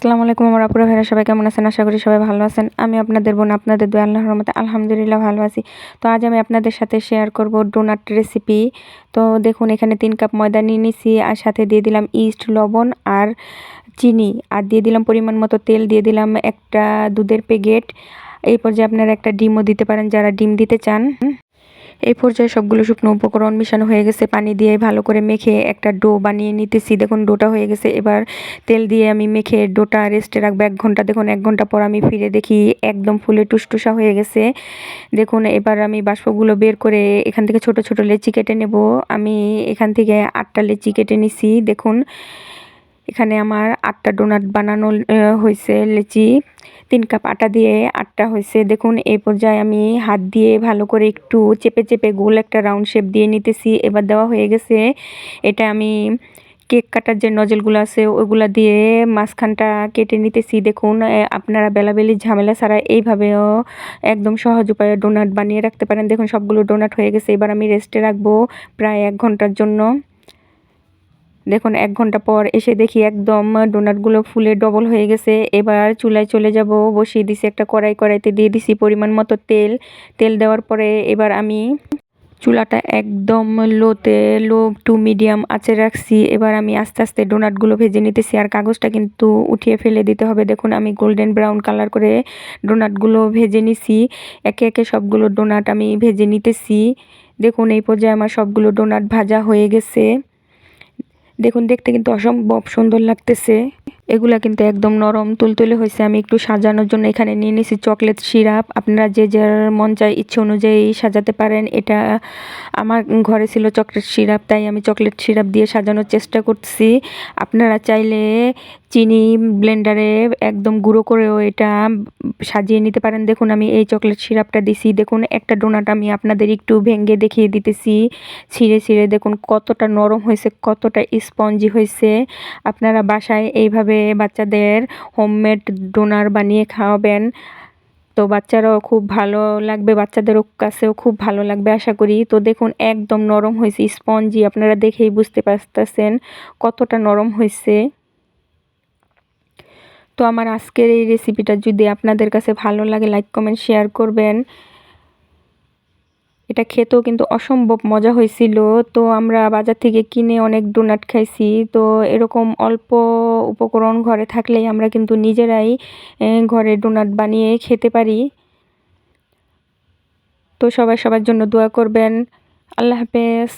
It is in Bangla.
আসসালামু আলাইকুম আমার আপুরা ভাইরা সবাই কেমন আছেন? আশা করি সবাই ভালো আছেন। আমি আপনাদের বোন, আপনাদের দোয়া আল্লাহর রহমতে আলহামদুলিল্লাহ ভালো আছি। তো আজ আমি আপনাদের সাথে শেয়ার করব ডোনাট রেসিপি। তো দেখুন এখানে 3 কাপ ময়দা নিয়ে নিছি, আর সাথে দিয়ে দিলাম ইস্ট, লবণ আর চিনি, আর দিয়ে দিলাম পরিমাণ মতো তেল, দিয়ে দিলাম একটা দুধের প্যাকেট। এই পর্যায়ে আপনারা একটা ডিমও দিতে পারেন যারা ডিম দিতে চান। এই পর্যায়ে সবগুলো শুকনো উপকরণ মিশানো হয়ে গেছে, পানি দিয়ে ভালো করে মেখে একটা ডো বানিয়ে নিতেছি। দেখুন ডোটা হয়ে গেছে, এবার তেল দিয়ে আমি মেখে ডোটা রেস্টে রাখবো 1 ঘন্টা। দেখুন 1 ঘন্টা পর আমি ফিরে দেখি একদম ফুলে টুসটুসা হয়ে গেছে। দেখুন এবার আমি বাষ্পগুলো বের করে এখান থেকে ছোট ছোট লেচি কেটে নেব। আমি এখান থেকে 8টা লেচি কেটে নিছি। দেখুন এখানে আমার 8টা ডোনাট বানানো হয়েছে। লেচি 3 কাপ আটা দিয়ে 8টা হয়েছে। দেখুন এই পর্যায়ে আমি হাত দিয়ে ভালো করে একটু চেপে চেপে গোল একটা রাউন্ড শেপ দিয়ে নিতেছি। এবার দেওয়া হয়ে গেছে। এটা আমি কেক কাটার যে নজলগুলো আছে ওইগুলা দিয়ে মাঝখানটা কেটে নিতেছি। দেখুন আপনারা বেলাবেলি ঝামেলা ছাড়া এইভাবেও একদম সহজ উপায়ে ডোনাট বানিয়ে রাখতে পারেন। দেখুন সবগুলো ডোনাট হয়ে গেছে, এবার আমি রেস্টে রাখবো প্রায় 1 ঘন্টার জন্য। দেখুন 1 ঘন্টা পর এসে দেখি একদম ডোনাটগুলো ফুলে ডবল হয়ে গেছে। এবার চুলায় চলে যাব, বসিয়ে দিছি একটা কড়াই। কড়াইতে দিয়ে দিছি পরিমাণ মতো তেল। তেল দেওয়ার পরে এবার আমি চুলাটা একদম লো টু মিডিয়াম আঁচে রাখছি। এবার আমি আস্তে আস্তে ডোনাটগুলো ভেজে নিতেছি, আর কাগজটা কিন্তু উঠিয়ে ফেলে দিতে হবে। দেখুন আমি গোল্ডেন ব্রাউন কালার করে ডোনাটগুলো ভেজে নিছি। একে একে সবগুলো ডোনাট আমি ভেজে নিতেছি। দেখুন এই পর্যায়ে আমার সবগুলো ডোনাট ভাজা হয়ে গেছে। দেখুন দেখতে কিন্তু অসম্ভব সুন্দর লাগতেছে। এগুলা কিন্তু একদম নরম তুলতুলে হয়েছে। আমি একটু সাজানোর জন্য এখানে নিয়ে নিয়েছি চকলেট সিরাপ। আপনারা যে যার মন চায় ইচ্ছে অনুযায়ী সাজাতে পারেন। এটা আমার ঘরে ছিল চকলেট সিরাপ, তাই আমি চকলেট সিরাপ দিয়ে সাজানোর চেষ্টা করছি। আপনারা চাইলে চিনি ব্লেন্ডারে একদম গুঁড়ো করেও এটা সাজিয়ে নিতে পারেন। দেখুন আমি এই চকলেট সিরাপটা দিছি। দেখুন একটা ডোনাট আমি আপনাদের একটু ভেঙে দেখিয়ে দিতেছি ছিঁড়ে ছিঁড়ে। দেখুন কতটা নরম হয়েছে, কতটা স্পঞ্জি হয়েছে। আপনারা বাসায় এইভাবে বাচ্চাদের হোমমেড ডোনার বানিয়ে খাওয়াবেন, তো বাচ্চারাও খুব ভালো লাগবে, বাচ্চাদেরও কাছেও খুব ভালো লাগবে আশা করি। তো দেখুন একদম নরম হয়েছে, স্পঞ্জি। আপনারা দেখেই বুঝতে পারতেছেন কতটা নরম হয়েছে। তো আমার আজকের এই রেসিপিটা যদি আপনাদের কাছে ভালো লাগে লাইক কমেন্ট শেয়ার করবেন। এটা খেতেও কিন্তু অসম্ভব মজা হয়েছিল। তো আমরা বাজার থেকে কিনে অনেক ডোনাট খাইছি। তো এরকম অল্প উপকরণ ঘরে থাকলেই আমরা কিন্তু নিজেরাই ঘরে ডোনাট বানিয়ে খেতে পারি। তো সবাই সবার জন্য দোয়া করবেন। আল্লাহ হাফেজ।